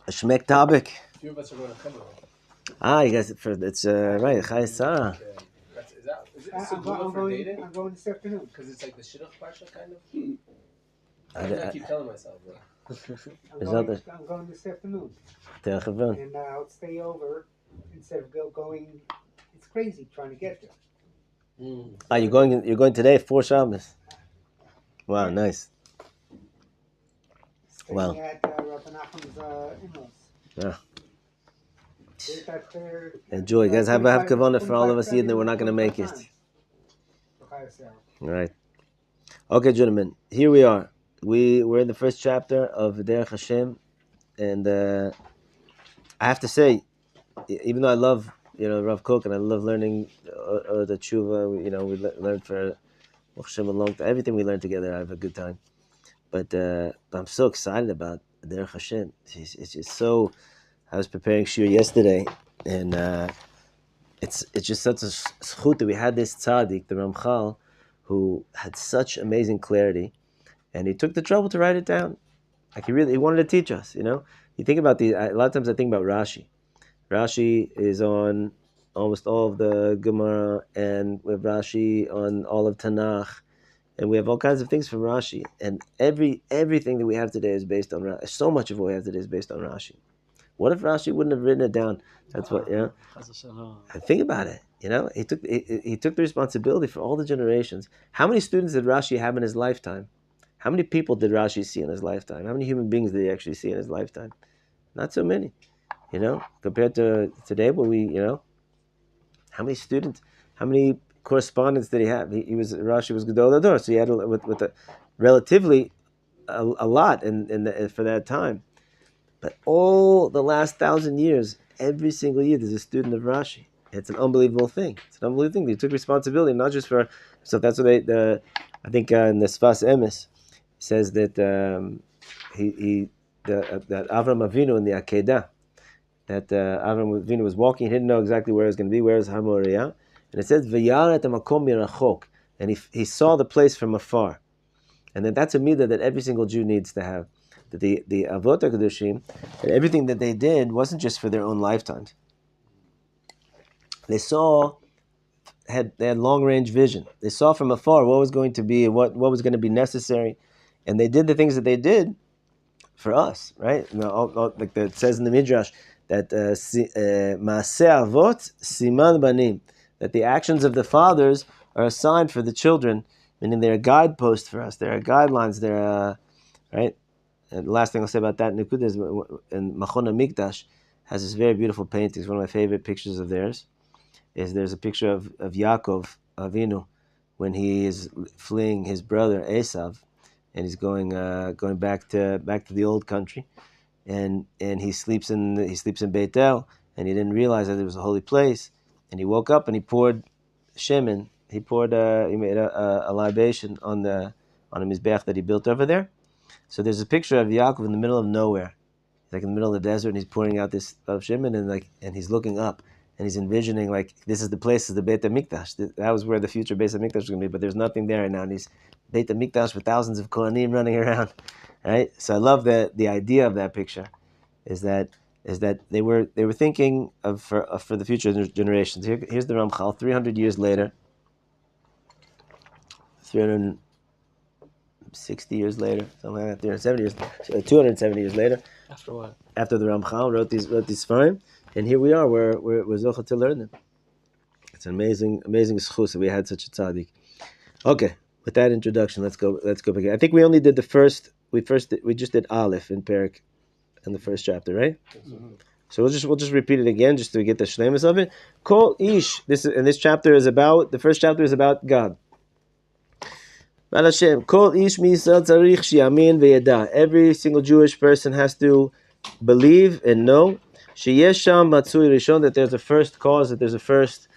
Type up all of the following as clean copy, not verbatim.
A shmek topic. A few of us are going to come. You guys, it's right. Chai Sarah. Is it Segula for dating? I'm going this afternoon because it's like the Shidduch Parsha kind of. I keep telling myself that. I'm going this afternoon. Derech. And I'll stay over instead of going. It's crazy trying to get there. You're going today for Shabbos. Wow, nice. Staying at Rabbi Nachum's in-laws. Yeah. They're Enjoy, you guys. Have kavana for all of us even though we're not going to make it. All right. Okay, gentlemen. Here we are. We're in the first chapter of Derech HaShem, and I have to say, even though I love Rav Kook and I love learning the tshuva, we learned for HaShem a long time. Everything we learn together, I have a good time. But I'm so excited about Derech HaShem. It's just so. I was preparing shiur yesterday, and it's just such a zchut that we had this tzaddik, the Ramchal, who had such amazing clarity, and he took the trouble to write it down. Like he wanted to teach us. You think about a lot of times I think about Rashi. Rashi is on almost all of the Gemara, and we have Rashi on all of Tanakh, and we have all kinds of things from Rashi. And everything that we have today is based on Rashi. So much of what we have today is based on Rashi. What if Rashi wouldn't have written it down? That's what, think about it. He took the responsibility for all the generations. How many students did Rashi have in his lifetime? How many people did Rashi see in his lifetime? How many human beings did he actually see in his lifetime? Not so many. Compared to today, where how many students, how many correspondents did he have? Rashi was Gedol Ador, so he had with a relatively a lot in for that time. But all the last 1,000 years, every single year, there's a student of Rashi. It's an unbelievable thing. It's an unbelievable thing. They took responsibility, not just for. So that's what I think in the Sfas Emes says that that Avram Avinu in the Akedah, that Avram Avinu was walking, he didn't know exactly where he was going to be. Where is Har Moriah? And it says V'yaret hamakom mirachok, and he saw the place from afar, and that's a midah that every single Jew needs to have. That the Avot HaKadoshim, and everything that they did wasn't just for their own lifetimes. They had long range vision. They saw from afar what was going to be, what was going to be necessary, and they did the things that they did for us, right? Like it says in the Midrash that Maaseh Avot Siman Banim, that the actions of the fathers are a sign for the children, meaning they're a guidepost for us. They're guidelines. They're right. And the last thing I'll say about that, Nikuda, is in Machon HaMikdash has this very beautiful painting. It's one of my favorite pictures of theirs. There's a picture of Yaakov Avinu when he is fleeing his brother Esav, and he's going back to the old country, and he sleeps in Beit El, and he didn't realize that it was a holy place, and he woke up and he poured shemen. He made a libation on a mizbeach that he built over there. So there's a picture of Yaakov in the middle of nowhere. He's like in the middle of the desert, and he's pouring out this of shemen, and he's looking up, and he's envisioning this is the place of the Beit HaMikdash. That was where the future Beit HaMikdash was going to be, but there's nothing there right now. And he's Beit HaMikdash with thousands of Kohanim running around, right? So I love the idea of that picture, is that they were thinking for the future generations. Here's the Ramchal 300 years later, 360 years later, something like that, 270 years later. After what? After the Ramchal wrote these Sfarim, and here we are, we're zochah to learn them. It's an amazing schus that we had such a tzaddik. Okay, with that introduction, let's go back. I think we only did we just did Aleph in Perek, in the first chapter, right? Mm-hmm. So we'll just repeat it again, just to get the shleimus of it. Kol ish. The first chapter is about God. HaShem, Kol ish mi'Yisrael tzarich she'yamin ve'yada. Every single Jewish person has to believe and know sheyesh sham matzui rishon, that there's a first cause, that there's a first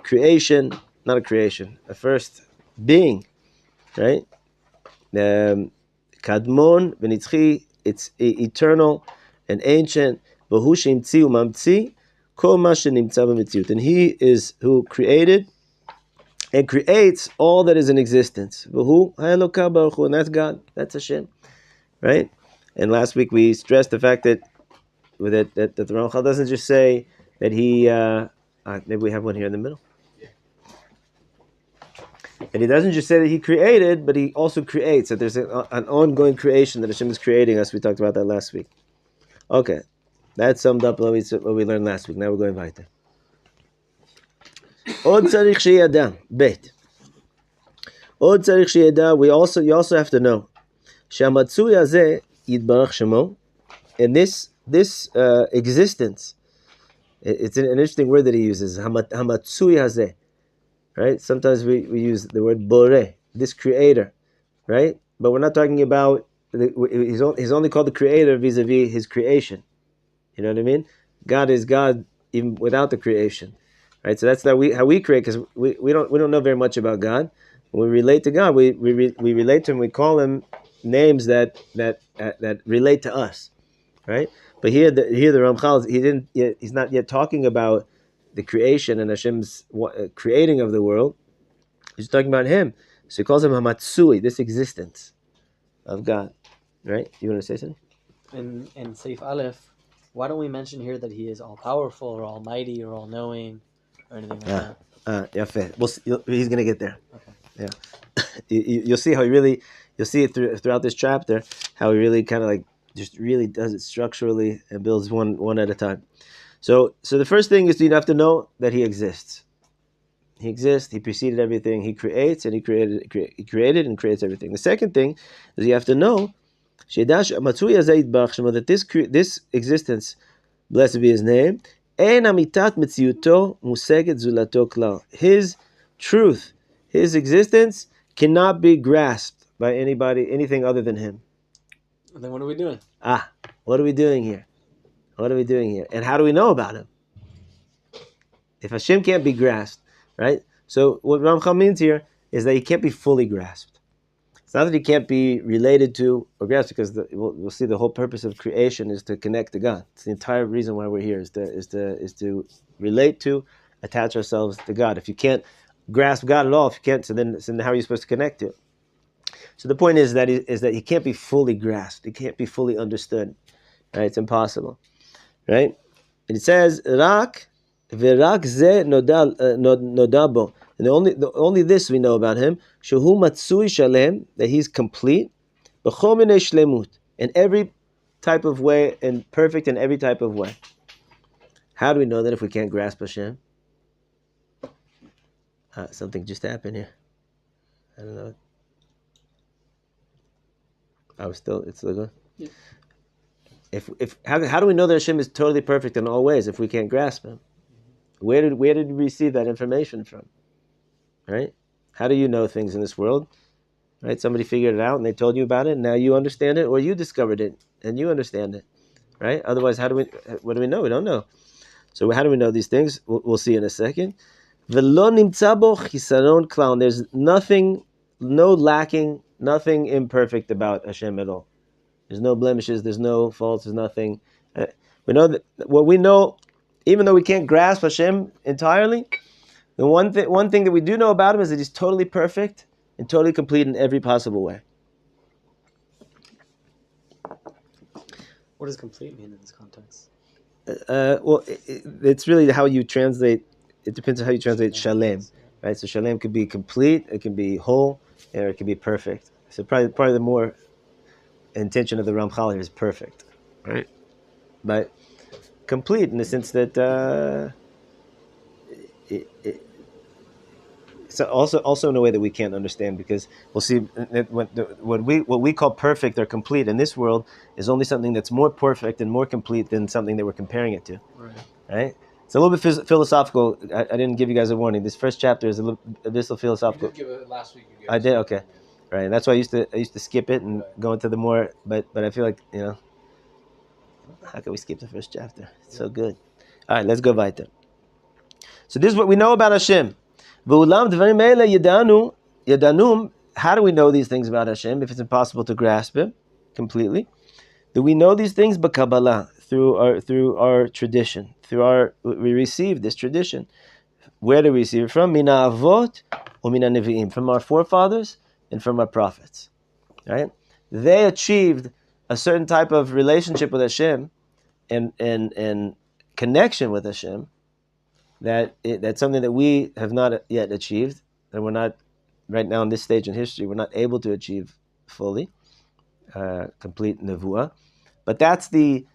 creation, not a creation, a first being, right? Kadmon v'nitzchi, it's eternal and ancient. V'hu she'imtzi u'mamtzi kol ma she'nimtza b'metziut, and he is who created and creates all that is in existence. V'hu ha'elokah baruch hu, and that's God, that's Hashem, right? And last week we stressed the fact that with it that the Ramchal doesn't just say that he. Maybe we have one here in the middle. And he doesn't just say that he created, but he also creates. That there's an ongoing creation that Hashem is creating us. We talked about that last week. Okay, that summed up what we learned last week. Now we're going weiter. Od tzarich sheyada bet. Od tzarich sheyada. You also have to know. Shamatzui hazeh yitbarach shemo. And this existence, it's an interesting word that he uses. Hamatzui hazeh. Right? Sometimes we use the word boreh, this creator, right? But we're not talking about, he's only called the creator vis-a-vis his creation. You know what I mean? God is God even without the creation, right? So that's how we create, because we don't know very much about God. When we relate to God, we relate to him, we call him names that relate to us, right? But here the Ramchal, he's not yet talking about the creation and Hashem's creating of the world. He's talking about him. So he calls him Hamatsui, this existence of God. Right? You want to say something? In Seif Aleph, why don't we mention here that he is all-powerful or almighty or all-knowing or anything like that? Yeah, he's going to get there. Okay. Yeah. You'll see how you'll see it throughout this chapter, how he really kind of like just really does it structurally and builds one at a time. So the first thing is you have to know that he exists. He exists. He preceded everything. He creates, and he created and creates everything. The second thing is you have to know that this existence, blessed be his name, his truth, his existence cannot be grasped by anything other than him. Then what are we doing? What are we doing here? What are we doing here? And how do we know about him? If Hashem can't be grasped, right? So what Ramchal means here is that he can't be fully grasped. It's not that he can't be related to or grasped, because we'll see the whole purpose of creation is to connect to God. It's the entire reason why we're here is to relate to, attach ourselves to God. If you can't grasp God at all, if you can't, so then how are you supposed to connect to it? So the point is that he can't be fully grasped. He can't be fully understood. Right? It's impossible. Right? And it says, Rak v'rak ze nodabo. And only this we know about him. Shehu matsui shalem, that he's complete. B'chol minei shlemut, in every type of way, and perfect in every type of way. How do we know that if we can't grasp Hashem? Something just happened here. I don't know. It's still good. Yeah. How do we know that Hashem is totally perfect in all ways if we can't grasp him? Where did we receive that information from? Right? How do you know things in this world? Right? Somebody figured it out and they told you about it, and now you understand it, or you discovered it and you understand it. Right? Otherwise, what do we know? We don't know. So how do we know these things? We'll see in a second. V'lo nimtza bo chisaron klal. There's nothing, no lacking, nothing imperfect about Hashem at all. There's no blemishes, there's no faults, there's nothing. We know that what we know, even though we can't grasp Hashem entirely, the one thing that we do know about him is that he's totally perfect and totally complete in every possible way. What does complete mean in this context? It's really how you translate. It depends on how you translate shalem, right? So shalem could be complete, it can be whole, or it can be perfect. So probably the more intention of the Ramchal here is perfect, right? But complete in the sense that so also in a way that we can't understand, because we'll see what we call perfect or complete in this world is only something that's more perfect and more complete than something that we're comparing it to. Right? It's a little bit philosophical. I didn't give you guys a warning. This first chapter is a little philosophical. You did give it last week. I did, okay. Right, and that's why I used to skip it and go into the more, but I feel like, how can we skip the first chapter? It's so good. All right, let's go weiter. So this is what we know about Hashem. How do we know these things about Hashem if it's impossible to grasp him completely? Do we know these things by Kabbalah, through our tradition, we receive this tradition. Where do we receive it from? Mina avot or mina nevi'im, from our forefathers and from our prophets. Right? They achieved a certain type of relationship with Hashem and connection with Hashem, that's something that we have not yet achieved, and we're not right now in this stage in history. We're not able to achieve fully complete nevuah, but that's the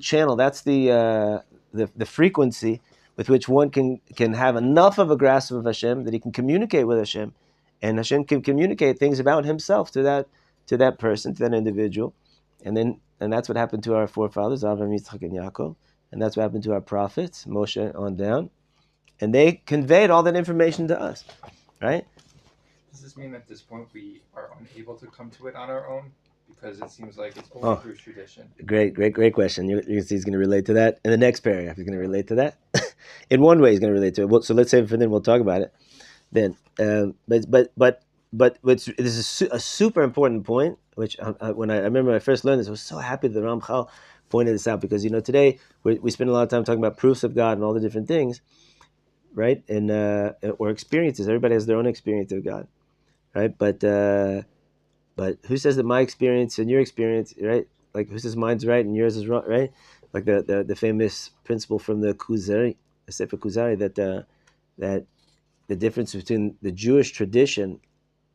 channel. That's the frequency with which one can have enough of a grasp of Hashem that he can communicate with Hashem, and Hashem can communicate things about Himself to that person, to that individual, and that's what happened to our forefathers, Avraham, Yitzchak, and Yaakov, and that's what happened to our prophets, Moshe on down, and they conveyed all that information to us, right? Does this mean at this point we are unable to come to it on our own? Because it seems like it's only through tradition. Great question. You see he's going to relate to that. In the next paragraph, he's going to relate to that. In one way, he's going to relate to it. Well, so let's save it for then. We'll talk about it then. But this is a super important point, which when I remember when I first learned this, I was so happy that Ramchal pointed this out, because today we spend a lot of time talking about proofs of God and all the different things, right? And or experiences. Everybody has their own experience of God, right? But who says that my experience and your experience, right? Like, who says mine's right and yours is wrong, right? Like the famous principle from the Kuzari, the Sefer Kuzari, that the difference between the Jewish tradition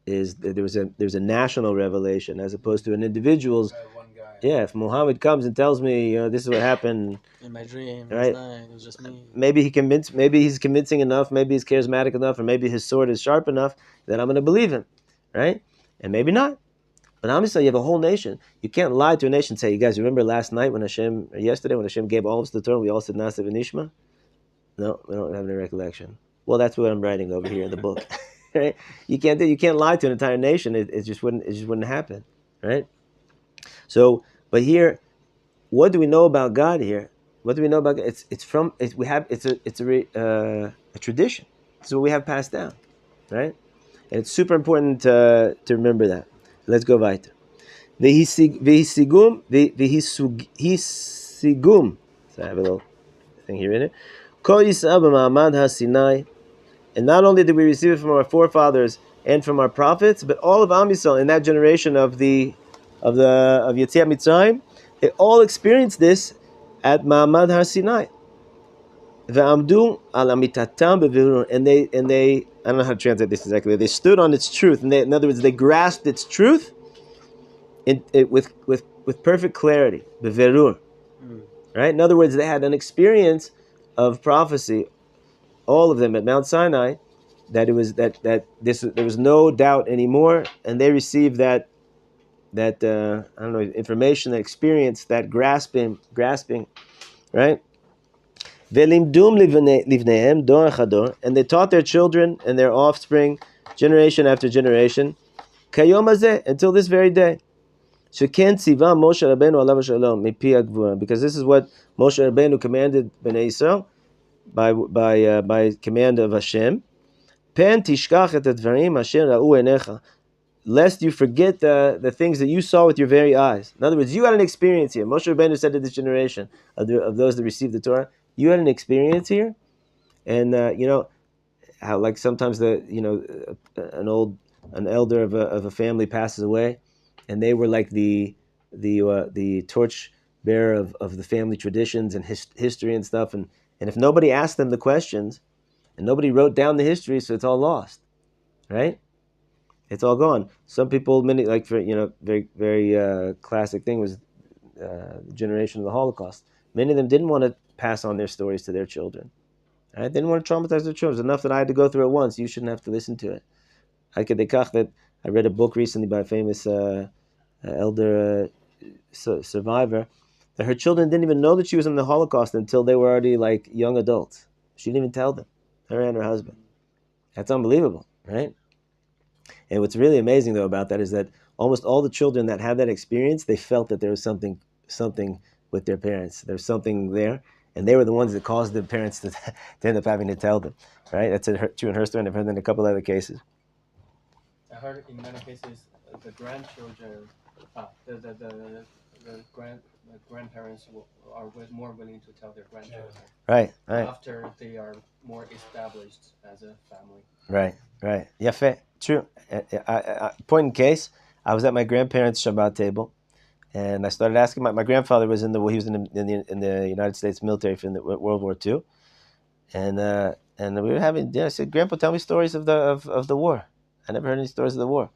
is that there's a national revelation as opposed to an individual's. One guy. Yeah, if Muhammad comes and tells me, this is what happened in my dream, right? It was just me. Maybe he's convincing enough, maybe he's charismatic enough, or maybe his sword is sharp enough that I'm going to believe him, right? And maybe not. But obviously, you have a whole nation. You can't lie to a nation and say, you guys remember last night yesterday when Hashem gave all of us the Torah, we all said Nasa v'Nishma? No, we don't have any recollection. Well, that's what I'm writing over here in the book. Right? You can't lie to an entire nation. It just wouldn't happen, right? So, but here, what do we know about God here? What do we know about God? It's a tradition. It's what we have passed down, right? And it's super important to remember that. Let's go weiter. V'hisigum. So I have a little thing here in it. Kol Yisrael b'ma'amad haSinai. And not only did we receive it from our forefathers and from our prophets, but all of Am Yisrael in that generation of Yetziat Mitzrayim, they all experienced this at Ma'amad haSinai. Ve'amdu al amitatam bevirur, and they I don't know how to translate this exactly. They stood on its truth, and in other words, they grasped its truth with perfect clarity. Bevirur, right? In other words, they had an experience of prophecy, all of them at Mount Sinai, that there was no doubt anymore, and they received that information, that experience, that grasping, right? Ve'limdum livnehem dor chador, and they taught their children and their offspring, generation after generation, kayom hazeh, until this very day. Sheken tziva Moshe Rabbeinu alav shalom mipi hagvura, because this is what Moshe Rabbeinu commanded Bnei Yisrael by command of Hashem. Pen tishkach et advarim asher ra'u einecha, lest you forget the things that you saw with your very eyes. In other words, you had an experience here. Moshe Rabbeinu said to this generation of those that received the Torah, you had an experience here, and how like sometimes an elder of a family passes away, and they were like the torch bearer of the family traditions and history and stuff, and if nobody asked them the questions, and nobody wrote down the history, so it's all lost, right? It's all gone. Some people, very very classic thing was the generation of the Holocaust. Many of them didn't want to pass on their stories to their children. Right? They didn't want to traumatize their children. It's enough that I had to go through it once. You shouldn't have to listen to it. I read a book recently by a famous elder survivor, that her children didn't even know that she was in the Holocaust until they were already like young adults. She didn't even tell them, her and her husband. That's unbelievable, right? And what's really amazing though about that is that almost all the children that had that experience, they felt that there was something with their parents. There's something there, and they were the ones that caused the parents to end up having to tell them, right? That's true in her story, and I've heard that in a couple other cases. I heard in many cases the grandchildren, the grandparents are more willing to tell their grandchildren. Right. After they are more established as a family. Right. Yafeh. True. Point in case, I was at my grandparents' Shabbat table, And I started asking. My grandfather was in the United States military for World War II, and we were having dinner. I said, "Grandpa, tell me stories of the war. I never heard any stories of the war."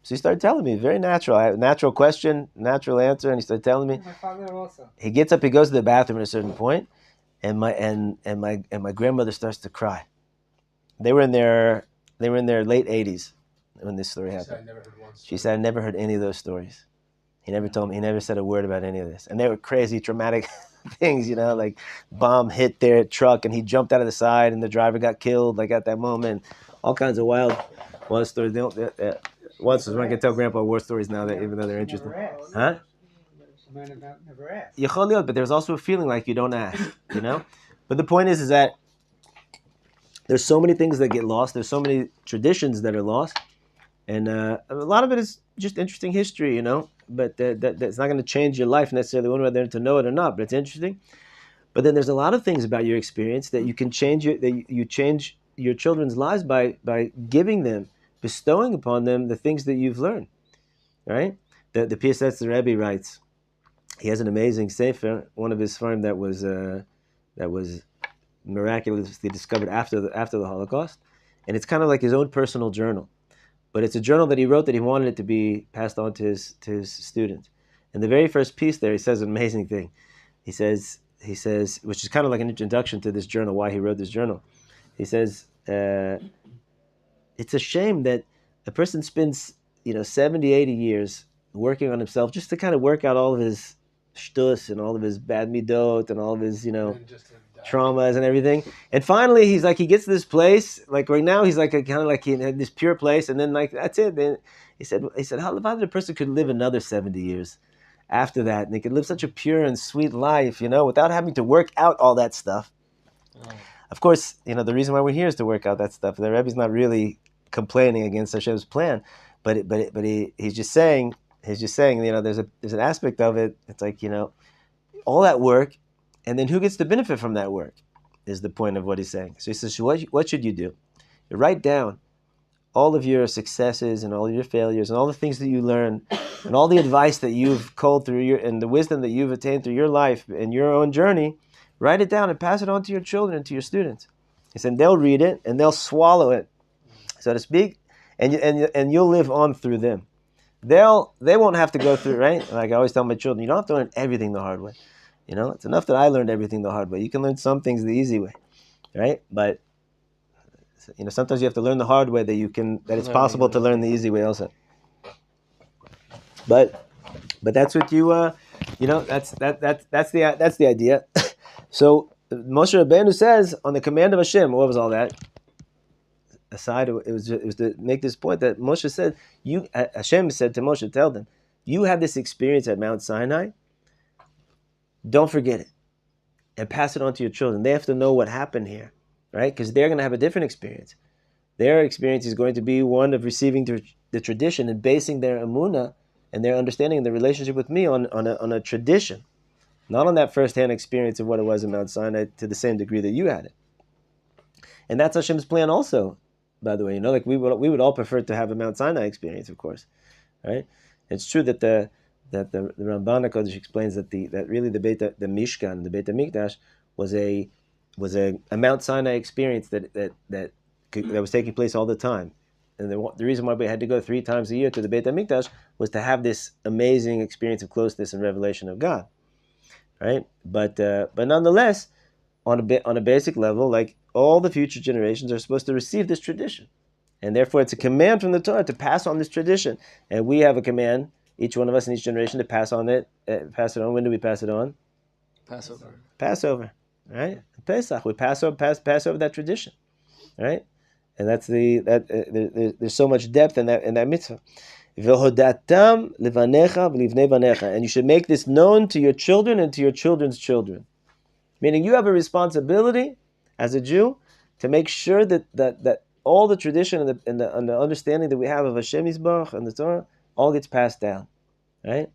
So he started telling me, very natural. I had a natural question, natural answer, and he started telling me. My father also. He gets up, he goes to the bathroom at a certain point, and my grandmother starts to cry. They were in their late 80s when this story happened. She said, "I never heard any of those stories." He never told me. He never said a word about any of this, and they were crazy, traumatic things, like bomb hit their truck, and he jumped out of the side, and the driver got killed, like at that moment. All kinds of wild stories. Once I can tell Grandpa war stories now, that even though they're interesting, huh? Never asked. But there's also a feeling like you don't ask, But the point is that there's so many things that get lost. There's so many traditions that are lost, and a lot of it is just interesting history, But that's not going to change your life necessarily, whether to know it or not. But it's interesting. But then there's a lot of things about your experience that you can change. You change your children's lives by giving them, bestowing upon them the things that you've learned, right? The PSS, the Rabbi writes. He has an amazing sefer, one of his farm that was miraculously discovered after the Holocaust, and it's kind of like his own personal journal, but it's a journal that he wrote that he wanted it to be passed on to his students. And the very first piece there, he says an amazing thing. He says, which is kind of like an introduction to this journal, why he wrote this journal. He says, it's a shame that a person spends 70, 80 years working on himself just to kind of work out all of his shtus and all of his bad midot and all of his traumas and everything, and finally he gets to this place, like right now he's like kind of like in this pure place, and then like that's it. Then he said how about a person could live another 70 years after that, and they could live such a pure and sweet life, without having to work out all that stuff. Of course, the reason why we're here is to work out that stuff. The Rebbe's not really complaining against Hashem's plan, but he's just saying, there's an aspect of it. It's like, all that work, and then who gets to benefit from that work is the point of what he's saying. So he says, what should you do? You write down all of your successes and all of your failures and all the things that you learn and all the advice that you've culled through and the wisdom that you've attained through your life and your own journey. Write it down and pass it on to your children and to your students. He said they'll read it and they'll swallow it, so to speak, and you'll live on through them. They won't have to go through, right? Like I always tell my children, you don't have to learn everything the hard way. It's enough that I learned everything the hard way. You can learn some things the easy way, right? But sometimes you have to learn the hard way that it's possible to learn the easy way also. But that's what that's the idea. So Moshe Rabbeinu says on the command of Hashem, what was all that? Aside, it was to make this point that Moshe said, Hashem said to Moshe, tell them, you had this experience at Mount Sinai. Don't forget it, and pass it on to your children. They have to know what happened here, right? Because they're going to have a different experience. Their experience is going to be one of receiving the tradition and basing their emunah and their understanding and the relationship with me on a tradition, not on that first-hand experience of what it was in Mount Sinai to the same degree that you had it. And that's Hashem's plan also, by the way. Like we would all prefer to have a Mount Sinai experience, of course, right? It's true that the Ramban HaKodesh explains that the Mishkan, the Beit HaMikdash, was a Mount Sinai experience that was taking place all the time. And the reason why we had to go 3 times a year to the Beit HaMikdash was to have this amazing experience of closeness and revelation of God, right? But nonetheless, on a basic level, like all the future generations are supposed to receive this tradition, and therefore it's a command from the Torah to pass on this tradition, and we have a command, each one of us in each generation, to pass on it. Pass it on. When do we pass it on? Passover, right? Pesach. We pass over that tradition, right? And that's there's so much depth in that mitzvah. And you should make this known to your children and to your children's children. Meaning you have a responsibility as a Jew to make sure that all the tradition and the understanding that we have of Hashem Yisbarach and the Torah all gets passed down, right?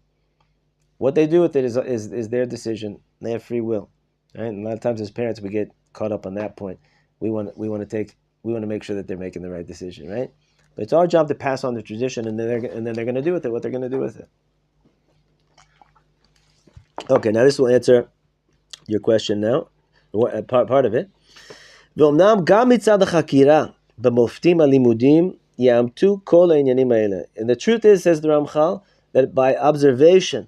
What they do with it is their decision. They have free will, right? And a lot of times as parents we get caught up on that point. We want to make sure that they're making the right decision, right? But it's our job to pass on the tradition, and then they're going to do with it what they're going to do with it. Okay, now this will answer your question now. Part of it. ואומנם גם מצד החקירה במופתים הלימודים יאמתו כל העניינים האלה. And the truth is, says the Ramchal, that by observation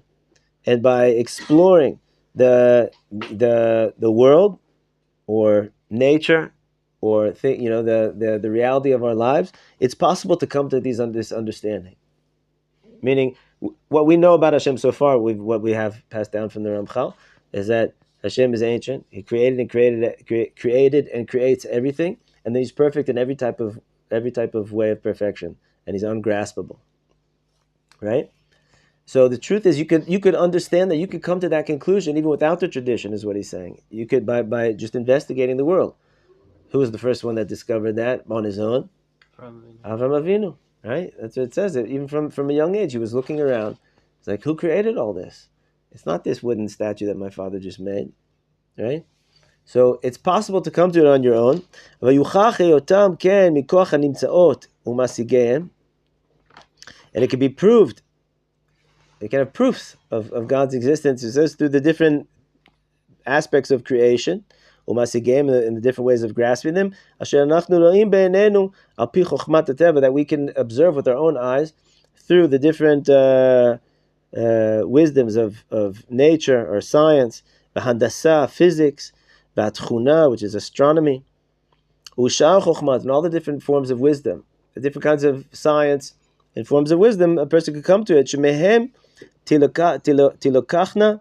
and by exploring the world or nature or the reality of our lives, it's possible to come to this understanding. Meaning, what we know about Hashem so far, what we have passed down from the Ramchal, is that Hashem is ancient. He created and creates everything, and then He's perfect in every type of way of perfection, and He's ungraspable. Right? So the truth is, you could understand that, you could come to that conclusion even without the tradition, is what he's saying. You could by just investigating the world. Who was the first one that discovered that on his own? Avram Avinu. Right? That's what it says. Even from a young age, he was looking around. It's like, who created all this? It's not this wooden statue that my father just made. Right? So it's possible to come to it on your own. And it can be proved. It can have proofs of God's existence. It says through the different aspects of creation, in the different ways of grasping them, that we can observe with our own eyes through the different wisdoms of nature or science, handasa, physics, which is astronomy, and all the different forms of wisdom, the different kinds of science and forms of wisdom a person could come to it. Tilokachna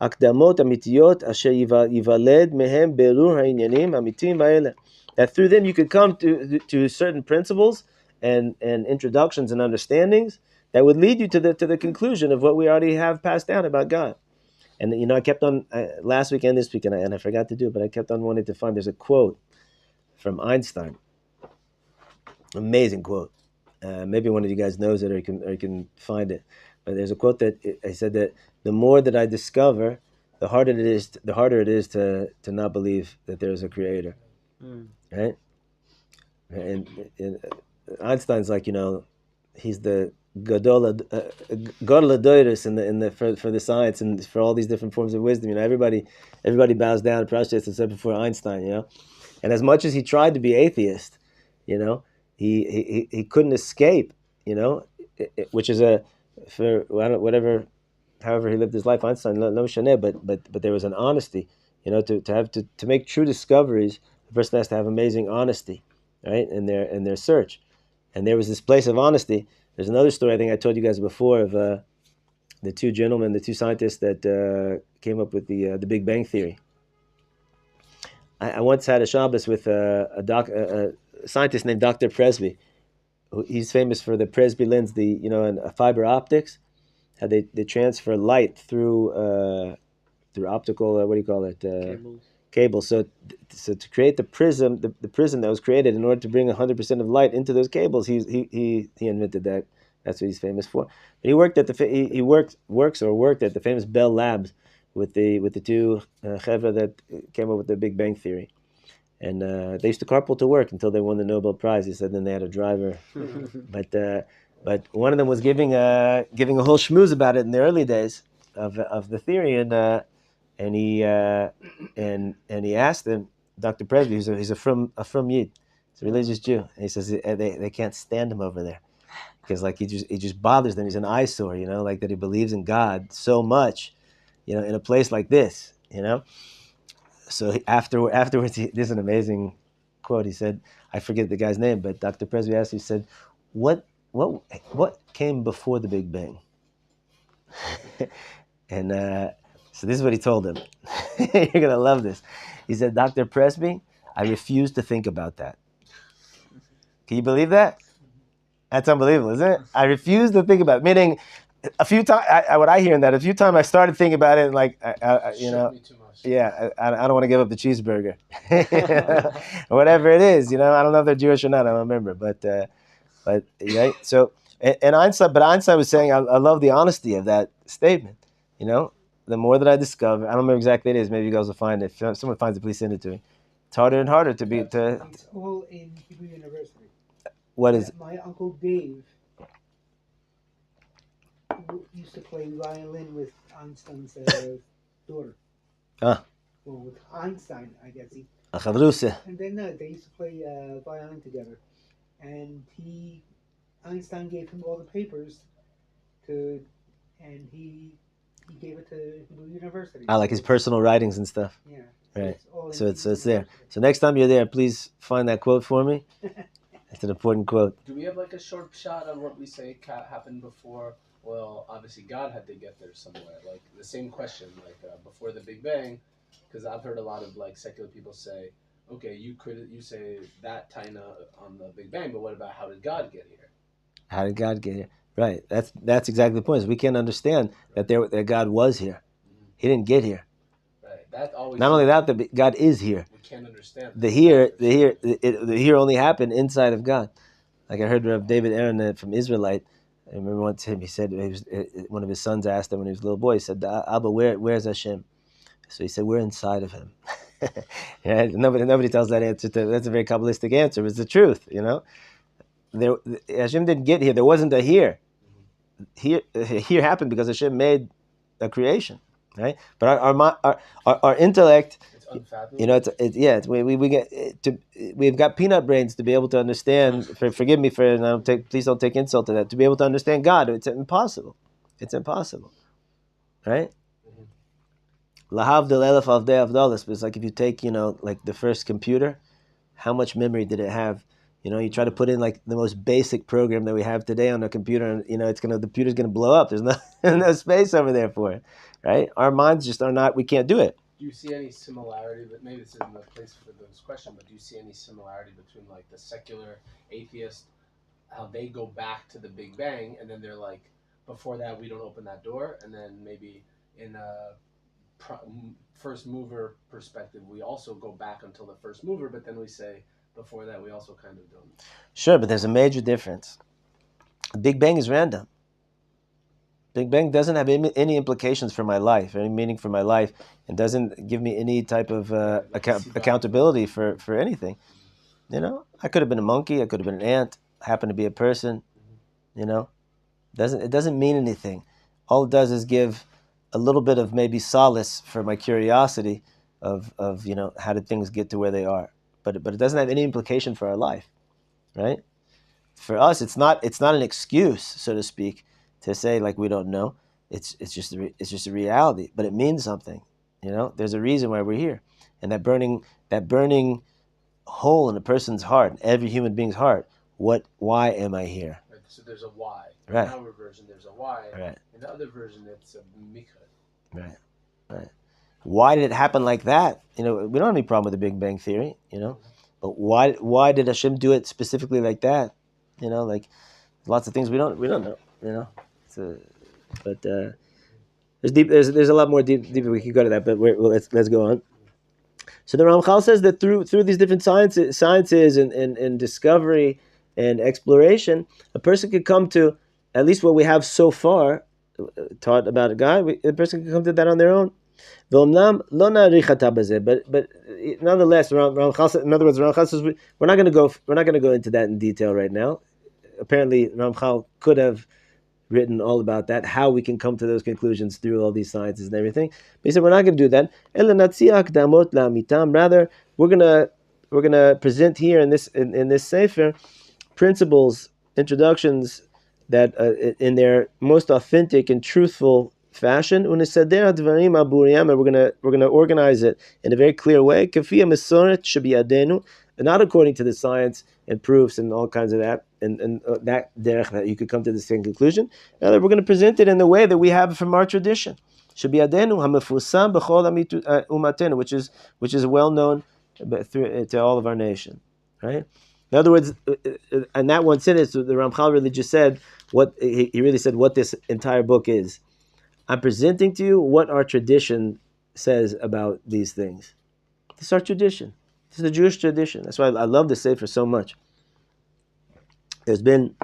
akdamot amitiyot asher yivaled mehem berur ha'inyanim amitim ha'ele. That through them you could come to certain principles and introductions and understandings that would lead you to the conclusion of what we already have passed down about God. And I kept on last week and this week, and I forgot to do it, but I kept on wanting to find. There's a quote from Einstein, amazing quote. Maybe one of you guys knows it, or you can find it. But there's a quote that I said that the more that I discover, the harder it is to not believe that there is a creator, right? And Einstein's like, he's the Gadol Adoiris for the science and for all these different forms of wisdom. Everybody bows down and prostrates except before Einstein. And as much as he tried to be atheist, he couldn't escape. Which is however he lived his life, Einstein, no shaneh, but there was an honesty, to make true discoveries, the person has to have amazing honesty, right, in their search. And there was this place of honesty. There's another story I think I told you guys before of the two scientists that came up with the Big Bang Theory. I once had a Shabbos with a scientist named Dr. Presby. He's famous for the Presby lens, in fiber optics, how they transfer light through optical, cables. So to create the prism, the prism that was created in order to bring 100% of light into those cables, he invented that. That's what he's famous for. But he worked at the famous Bell Labs with the two chevra that came up with the Big Bang Theory. And they used to carpool to work until they won the Nobel Prize. He said then they had a driver, but one of them was giving a whole schmooze about it in the early days of the theory, and he asked him, Dr. Presby, he's a from Yid, he's a religious Jew, and he says they can't stand him over there because he just bothers them. He's an eyesore, like that he believes in God so much, in a place like this, So afterwards, this is an amazing quote. He said, I forget the guy's name, but Dr. Presby asked, he said, what came before the Big Bang? And so this is what he told him. You're going to love this. He said, Dr. Presby, I refuse to think about that. Can you believe that? That's unbelievable, isn't it? I refuse to think about it. Meaning, a few times, what I hear in that, a few times I started thinking about it, and yeah, I don't want to give up the cheeseburger, whatever it is. I don't know if they're Jewish or not. I don't remember, but yeah. So and Einstein was saying, I love the honesty of that statement. The more that I discover, I don't remember exactly what it is. Maybe you guys will find it. If someone finds it, please send it to me. It's harder and harder to be to. It's all in Hebrew University. What is it? My uncle Dave used to play violin with Einstein's daughter. Ah. Well, with Einstein, I guess. Achavrusa. And then they used to play violin together. And Einstein gave him all the papers and he gave it to Hebrew University. Like his personal writings and stuff. Yeah. Right. So it's there. So next time you're there, please find that quote for me. It's an important quote. Do we have like a short shot on what we say happened before? Well, obviously God had to get there somewhere. Like the same question, like before the Big Bang, because I've heard a lot of like secular people say, okay, you say that taina on the Big Bang, but what about how did God get here? How did God get here? Right. That's exactly the point. Is we can't understand that that God was here. He didn't get here. Right. That always. Not only that, God is here. We can't understand. The here only happened inside of God. Like I heard Rabbi David Aaron from Israelite. I remember once he said one of his sons asked him when he was a little boy. He said, "Abba, where's Hashem?" So he said, "We're inside of Him." Right? Nobody tells that answer. That's a very Kabbalistic answer. It's the truth, you know. Hashem didn't get here. There wasn't a here. Here happened because Hashem made a creation, right? But our intellect, it's unfathomable. You know, we get we've got peanut brains to be able to understand. Forgive me for please don't take insult to that. To be able to understand God, it's impossible. It's impossible, right? Lahavdil elef avdei avdalis. But it's like if you take, like the first computer, how much memory did it have? You try to put in like the most basic program that we have today on a computer, and the computer's gonna blow up. There's no space over there for it, right? Our minds just are not. We can't do it. Do you see any similarity? But maybe this isn't the place for this question. But do you see any similarity between like the secular atheist, how they go back to the Big Bang, and then they're like, before that we don't open that door, and then maybe in a first mover perspective, we also go back until the first mover, but then we say before that we also kind of don't. Sure, but there's a major difference. The Big Bang is random. Big Bang doesn't have any implications for my life, any meaning for my life, and doesn't give me any type of accountability for anything. I could have been a monkey, I could have been an ant, happened to be a person. It doesn't mean anything. All it does is give a little bit of maybe solace for my curiosity of how did things get to where they are. But it doesn't have any implication for our life, right? For us, it's not an excuse, so to speak, to say like we don't know. It's just a reality, but it means something. There's a reason why we're here, and that burning hole in a person's heart, in every human being's heart. Why am I here? Right, so there's a why. Right. In our version, there's a why. Right. In the other version, it's a Micha. Right. Right. Why did it happen like that? We don't have any problem with the Big Bang Theory, but why did Hashem do it specifically like that? Like lots of things we don't know, but there's a lot more deeper we could go to that, but let's go on. So the Ramchal says that through these different sciences and discovery and exploration, a person could come to at least what we have so far taught about a guy. A person can come to that on their own. But nonetheless, Ramchal, in other words, Ramchal says we're not going to go into that in detail right now. Apparently, Ramchal could have written all about that, how we can come to those conclusions through all these sciences and everything. But he said we're not going to do that. Rather, we're gonna present here in this sefer principles, introductions that in their most authentic and truthful fashion. And we're gonna organize it in a very clear way. And not according to the science and proofs and all kinds of that, and that derech that you could come to the same conclusion. Rather, we're going to present it in the way that we have from our tradition. Which is well known to all of our nation, right? In other words, in that one sentence, the Ramchal really just said he really said what this entire book is. I'm presenting to you what our tradition says about these things. This is our tradition. This is the Jewish tradition. That's why I love the Sefer so much. There's been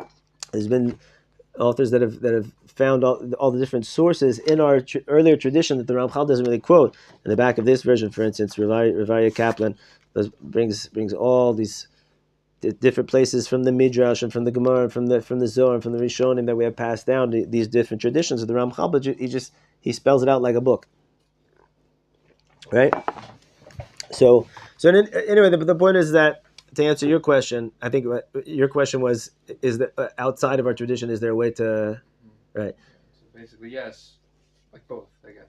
authors that have found all the different sources in our earlier tradition that the Ramchal doesn't really quote. In the back of this version, for instance, Rabbi Kaplan brings all these different places from the Midrash and from the Gemara and from the Zohar and from the Rishonim that we have passed down these different traditions of the Ramchal, but he spells it out like a book, right? So anyway, the point is that, to answer your question, I think your question was, is that outside of our tradition, is there a way to, right? So basically, yes, like both, I guess.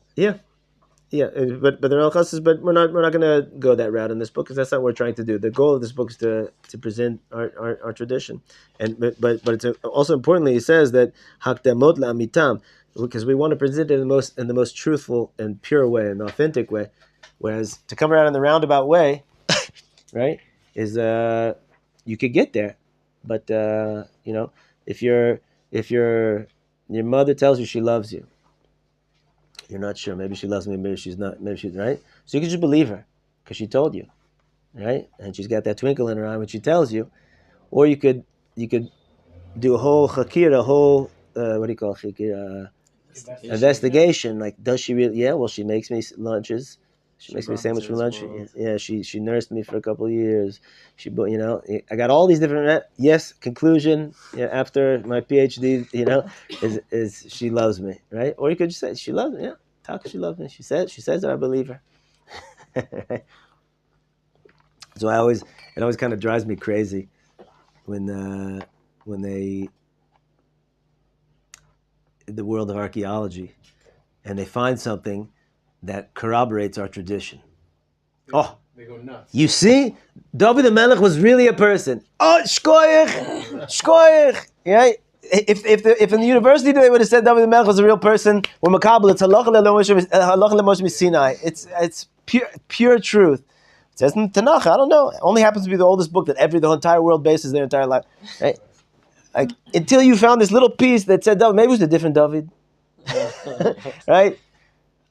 Yeah, but there are chassidus, but we're not going to go that route in this book, because that's not what we're trying to do. The goal of this book is to present our tradition, and but it's also importantly, he says that hakdamot la'amitam, because we want to present it in the most truthful and pure way, and authentic way. Whereas to come around in the roundabout way, right, is you could get there, but if your mother tells you she loves you, you're not sure. Maybe she loves me. Maybe she's not. Maybe she's right. So you can just believe her because she told you, right? And she's got that twinkle in her eye when she tells you. Or you could do a whole chakira, a whole what do you call chakira? Investigation. Like, does she really? Yeah. Well, she makes me lunches. She makes me a sandwich for lunch. Yeah. She nursed me for a couple of years. I got all these different. Yes. Conclusion. Yeah. After my PhD, is she loves me, right? Or you could just say she loves me. Yeah. How could she love me? She says that, I believe her. So it always kind of drives me crazy when they, in the world of archaeology, and they find something that corroborates our tradition. They go nuts. You see, David the Melech was really a person. Shkoyach. Yeah. If in the university they would have said David the Melech was a real person, we're makabel. It's halacha leMoshe Sinai. It's pure truth. It says in Tanakh. I don't know. It only happens to be the oldest book that the whole entire world bases their entire life. Right? Like, until you found this little piece that said David, maybe it was a different David. Right?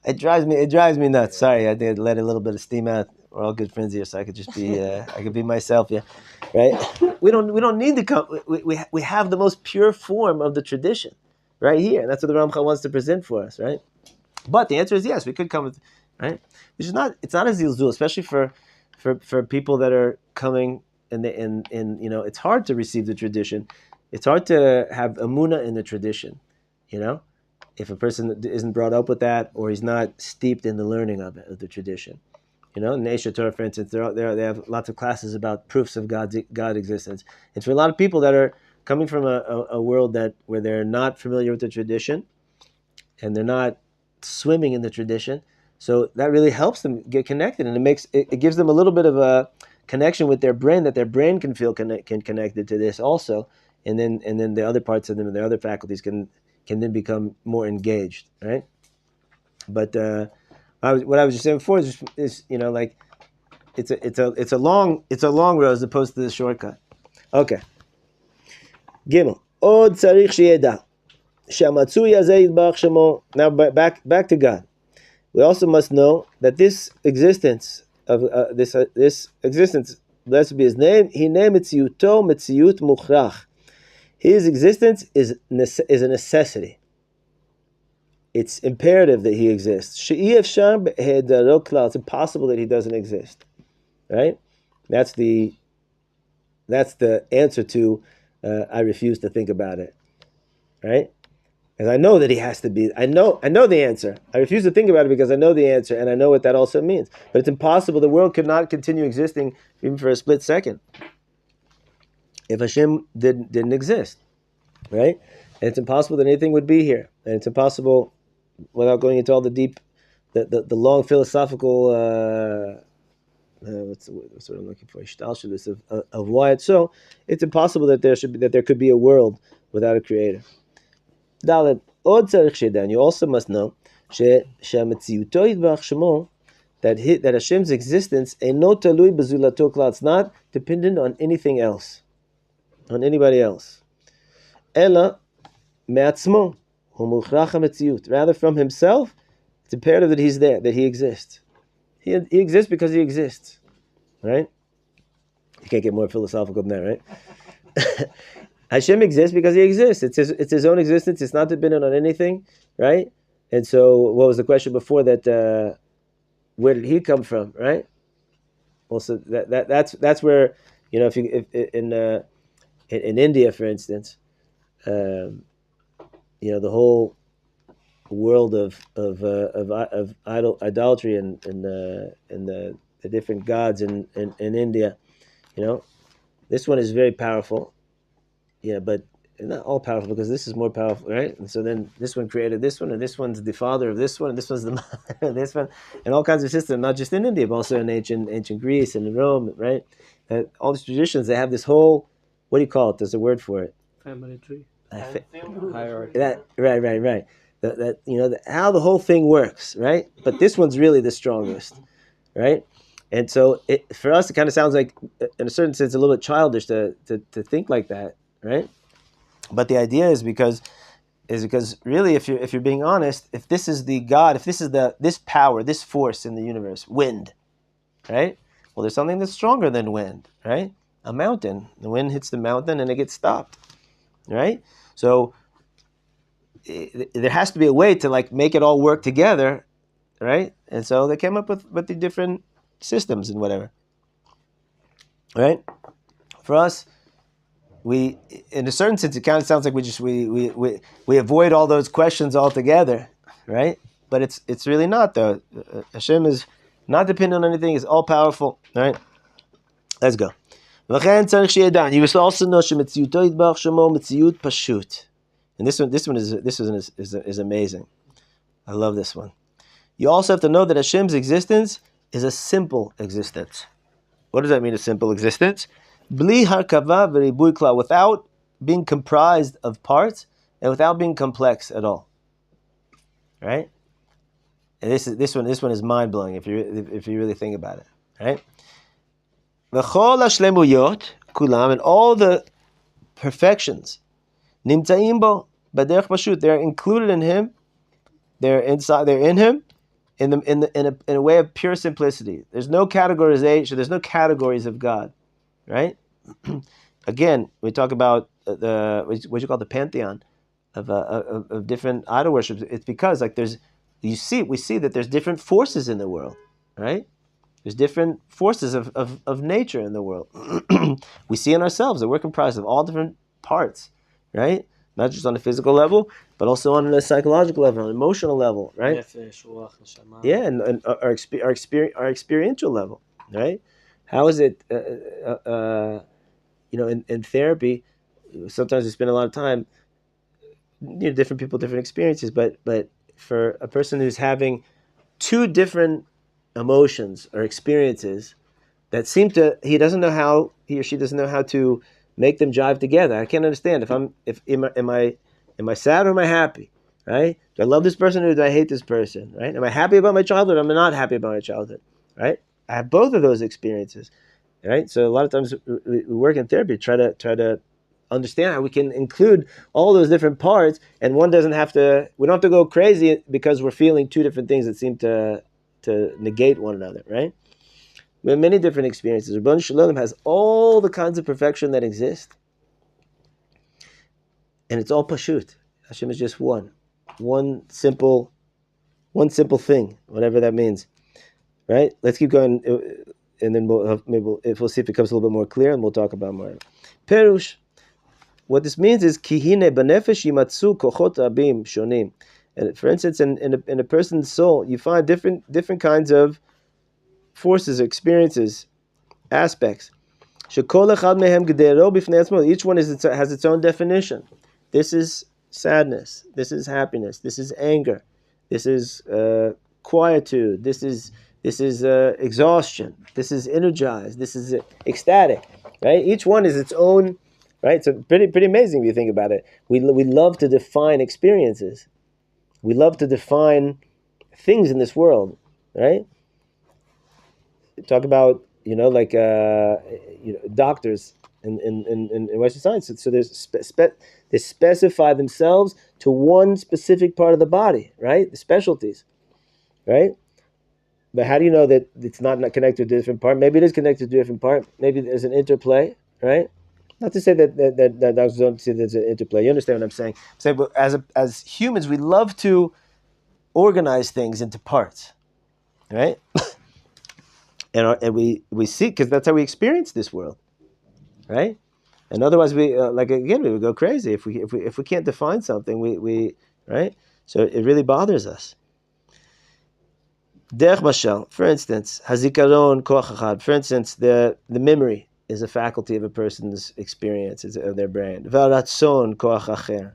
It drives me nuts. Sorry, I did let a little bit of steam out. We're all good friends here, so I could just be I could be myself. Yeah, right. We don't need to come. We have the most pure form of the tradition right here, and that's what the Ramchal wants to present for us, right? But the answer is yes. We could come with, right. It's not a zilzul, especially for people that are coming and it's hard to receive the tradition. It's hard to have emunah in the tradition, if a person isn't brought up with that, or he's not steeped in the learning of the tradition. In Esha Torah, for instance, they have lots of classes about proofs of God existence. It's for a lot of people that are coming from a world where they're not familiar with the tradition, and they're not swimming in the tradition. So that really helps them get connected, and it gives them a little bit of a connection with their brain, that their brain can feel connected to this also, and then the other parts of them and their other faculties can then become more engaged, right? But what I was just saying before is like it's a long road as opposed to the shortcut. Okay. Gimel. Od tzarich sheyeda shamatzui hazeh yitbarach shemo. Now back to God. We also must know that this existence of this existence, blessed be His name, Hinei metziuto metziut muchrach. His existence is a necessity. It's imperative that He exists. It's impossible that He doesn't exist. Right? That's the answer to I refuse to think about it. Right? And I know that He has to be. I know the answer. I refuse to think about it because I know the answer, and I know what that also means. But it's impossible. The world could not continue existing even for a split second if Hashem didn't exist. Right? And it's impossible that anything would be here. And it's impossible, without going into all the deep, the long philosophical, what's what I'm looking for, of why it's so. It's impossible that there could be a world without a creator. Dalet, od tzarich shedan. You also must know she'metziuto yitbarach shemo, that Hashem's existence eino talui b'zulato klal. It's not dependent on anything else, on anybody else. Ela me'atzmo hu muchrach hametziut. Rather, from Himself, it's imperative that He's there, that He exists. He exists because He exists. Right? You can't get more philosophical than that, right? Hashem exists because He exists. It's his own existence. It's not dependent on anything, right? And so, what was the question before that? Where did He come from, right? Well, so that's where if you if in India, for instance, the whole world of idolatry and the different gods in India, this one is very powerful, but not all powerful, because this is more powerful, right? And so then this one created this one, and this one's the father of this one, and this one's the mother of this one, and all kinds of systems, not just in India, but also in ancient Greece and in Rome, right? All these traditions, they have this whole, what do you call it? There's a word for it. Family tree. Hierarchy. Right. That how the whole thing works, right? But this one's really the strongest, right? And so for us, it kind of sounds like, in a certain sense, a little bit childish to think like that, right? But the idea is because really, if you're being honest, if this is the God, if this is this power, this force in the universe, wind, right? Well, there's something that's stronger than wind, right? A mountain. The wind hits the mountain and it gets stopped, right? So there has to be a way to make it all work together, right? And so they came up with the different systems and whatever, right? For us, we, in a certain sense, it kind of sounds like we avoid all those questions altogether, right? But it's really not, though. Hashem is not dependent on anything; is all powerful, right? Let's go. You must also know shemetziuto yitbarach shemo metziut pashut. And this one is amazing. I love this one. You also have to know that Hashem's existence is a simple existence. What does that mean, a simple existence? Bli harkava v'ribui klal, without being comprised of parts and without being complex at all. Right? And this one is mind blowing if you really think about it. Right? V'chol hashlemuyot kulam, and all the perfections, nimtzaim bo b'derech pashut, they're included in him. They're inside. They're in him, in a way of pure simplicity. There's no categorization. There's no categories of God, right? Again, we talk about what you call the pantheon of different idol worship. It's because we see that there's different forces in the world, right? There's different forces of nature in the world. We see in ourselves that we're comprised of all different parts, right? Not just on a physical level, but also on a psychological level, on an emotional level, right? Yeah, and our experiential level, right? How is it, in therapy, sometimes we spend a lot of time, different people, different experiences, but for a person who's having two different emotions or experiences that seem to, he or she doesn't know how to make them jive together. I can't understand am I sad or am I happy, right? Do I love this person or do I hate this person, right? Am I happy about my childhood or am I not happy about my childhood, right? I have both of those experiences, right? So a lot of times we work in therapy, try to understand how we can include all those different parts, and we don't have to go crazy because we're feeling two different things that seem to negate one another, right? We have many different experiences. Rabbi Shalom has all the kinds of perfection that exist, and it's all pashut. Hashem is just one simple thing, whatever that means, right? Let's keep going, and then we'll see if it becomes a little bit more clear, and we'll talk about more. Perush. What this means is kihine b'nefesh yimatzu kochot abim shonim. And for instance, in a person's soul, you find different kinds of forces, experiences, aspects. Shekol echad mehem gedero b'fnei atzmo. Each one has its own definition. This is sadness. This is happiness. This is anger. This is quietude. This is exhaustion. This is energized. This is ecstatic. Right? Each one is its own. Right? So pretty amazing if you think about it. We love to define experiences. We love to define things in this world, right? Talk about doctors in Western science. So they specify themselves to one specific part of the body, right? The specialties, right? But how do you know that it's not connected to a different part? Maybe it is connected to a different part. Maybe there's an interplay, right? Not to say that doctors don't see there's an interplay. You understand what I'm saying? I'm saying, but as humans, we love to organize things into parts, right? and we see, because that's how we experience this world, right? And otherwise, we like again, we would go crazy if we can't define something. We right. So it really bothers us. Derech mashal, for instance, hazikaron koach echad. For instance, the memory is a faculty of a person's experience, of their brain. V'aratzon koach acher,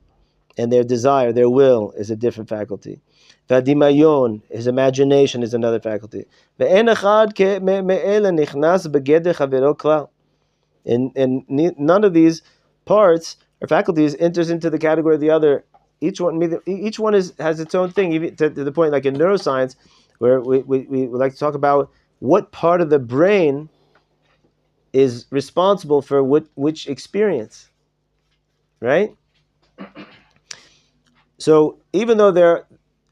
and their desire, their will, is a different faculty. V'adimayon, his imagination, is another faculty. Ve'en echad me'ele nichnas begeder chavero klal. And none of these parts or faculties enters into the category of the other. Each one has its own thing, even to the point like in neuroscience, where we like to talk about what part of the brain is responsible for which experience, right? So even though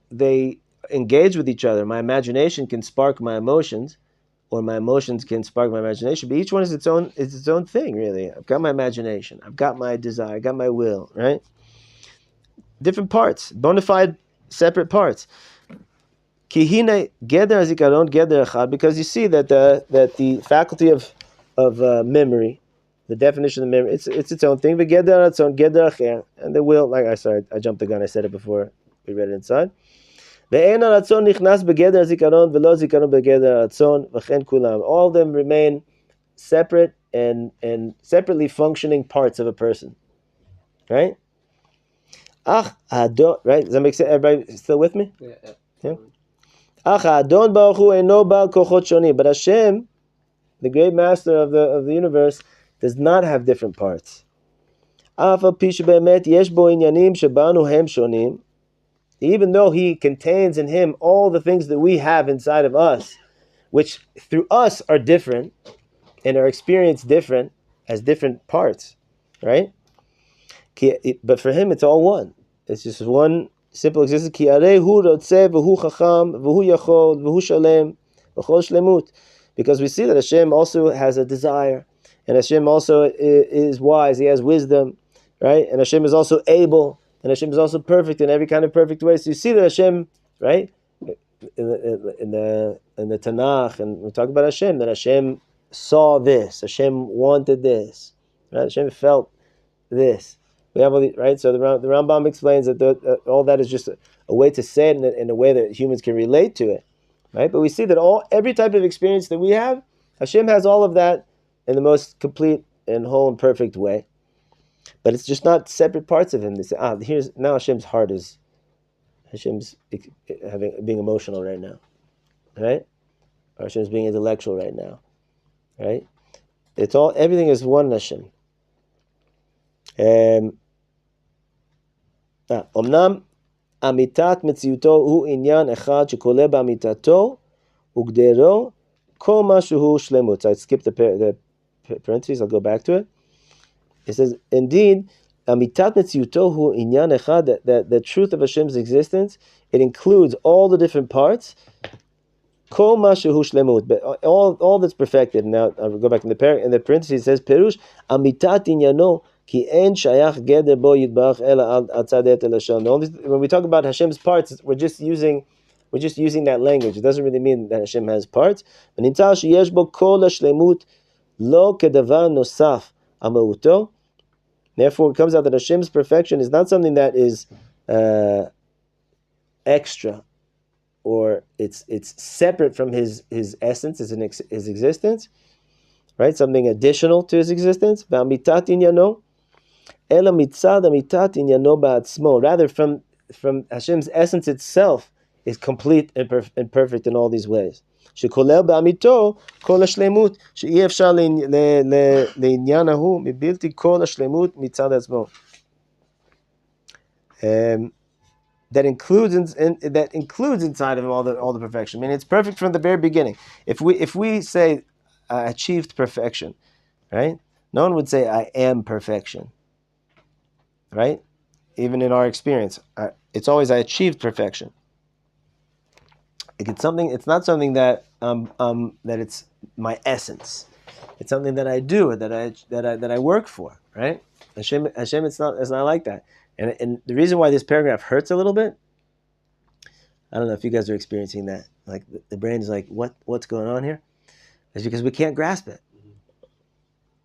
they engage with each other, my imagination can spark my emotions, or my emotions can spark my imagination, but each one is its own thing, really. I've got my imagination, I've got my desire, I've got my will, right? Different parts, bona fide, separate parts. Kihine geder zikaron geder echad, because you see that the faculty of memory, the definition of memory, it's its own thing. But geder its own geder acher, and the will. Like I jumped the gun. I said it before we read it inside. Ve'en haratzon nichnas begeder zikaron velo zikaron begeder haratzon v'chen kulam. All of them remain separate and separately functioning parts of a person, right? Right? Does that make sense? Everybody still with me? Yeah. But Hashem, the great master of the universe, does not have different parts. Even though he contains in him all the things that we have inside of us, which through us are different and are experienced different as different parts, right? But for him, it's all one. It's just one simple existence. Ki arei hu rotzeh v'hu chacham v'hu yachol v'hu shalem v'chol shlemut. Because we see that Hashem also has a desire, and Hashem also is wise. He has wisdom, right? And Hashem is also able, and Hashem is also perfect in every kind of perfect way. So you see that Hashem, right, in the Tanakh, and we talk about Hashem, that Hashem saw this, Hashem wanted this, right? Hashem felt this. We have all these, right? So the Rambam explains that all that is just a way to say it in a way that humans can relate to it, right? But we see that every type of experience that we have, Hashem has all of that in the most complete and whole and perfect way. But it's just not separate parts of Him. They say, here's now Hashem's heart is, Hashem's being emotional right now, right? Or Hashem's being intellectual right now, right? It's all, everything is one Hashem. אמנם אמיתת מציאותו הוא עניין אחד שכולל באמיתתו וגדרו כל מה שהוא שלמות. So I skipped the parentheses, I'll go back to it. It says, indeed, אמיתת מציאותו הוא עניין אחד, that the truth of Hashem's existence, it includes all the different parts, כל מה שהוא שלמות, but all that's perfected. Now I'll go back in the parentheses, it says, פירוש אמיתת עניינו When we talk about Hashem's parts, we're just using that language. It doesn't really mean that Hashem has parts. Therefore, it comes out that Hashem's perfection is not something that is extra, or it's separate from his essence, his existence, right? Something additional to his existence. Rather, from Hashem's essence itself is complete and perfect in all these ways. That includes inside of him all the perfection. I mean, it's perfect from the very beginning. If we say I achieved perfection, right? No one would say I am perfection. Right? Even in our experience, it's always I achieved perfection. It's not something that that it's my essence. It's something that I do, that I work for. Right? Hashem, it's not like that. And the reason why this paragraph hurts a little bit, I don't know if you guys are experiencing that. Like the brain is like, what's going on here? It's because we can't grasp it.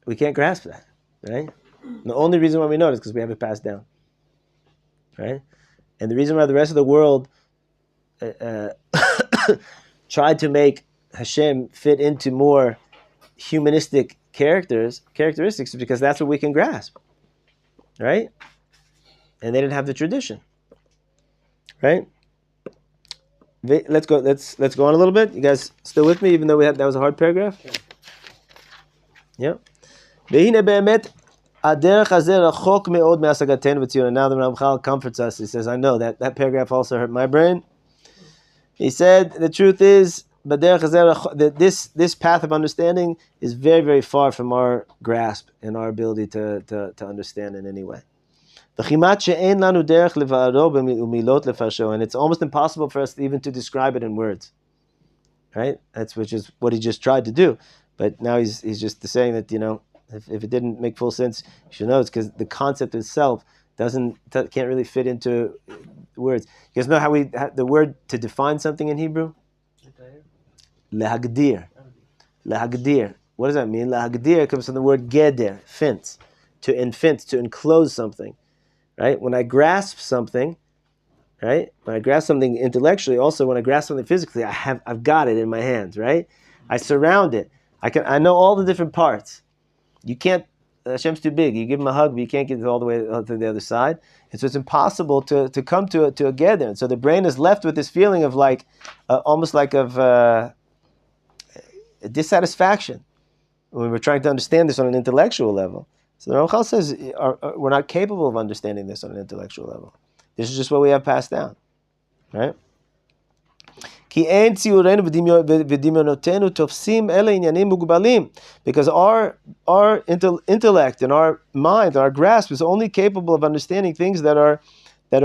we can't grasp that, right? And the only reason why we know it is because we have it passed down, right? And the reason why the rest of the world tried to make Hashem fit into more humanistic characteristics is because that's what we can grasp, right? And they didn't have the tradition, right? Let's go. Let's go on a little bit. You guys still with me, even though that was a hard paragraph? Yeah. והנה באמת הדרך הזה רחוק מאוד מהשגתנו וציוננו. Now the Ramchal comforts us. He says, I know that paragraph also hurt my brain. He said, the truth is, that this path of understanding is very, very far from our grasp and our ability to understand in any way. And it's almost impossible for us even to describe it in words. Right? Which is what he just tried to do. But now he's just saying that, if it didn't make full sense, you should know it's because the concept itself can't really fit into words. You guys know how the word to define something in Hebrew? Lehagdir. Lehagdir. What does that mean? Lehagdir comes from the word geder, fence, to enclose something, right? When I grasp something, right? When I grasp something intellectually, also when I grasp something physically, I've got it in my hands, right? I surround it. I know all the different parts. You can't. Hashem's too big. You give him a hug, but you can't get it all the way to the other side. And so it's impossible to come to a gather. And so the brain is left with this feeling of almost like a dissatisfaction when we're trying to understand this on an intellectual level. So the Ramchal says we're not capable of understanding this on an intellectual level. This is just what we have passed down, right? Because our intellect and our mind, our grasp is only capable of understanding things that are we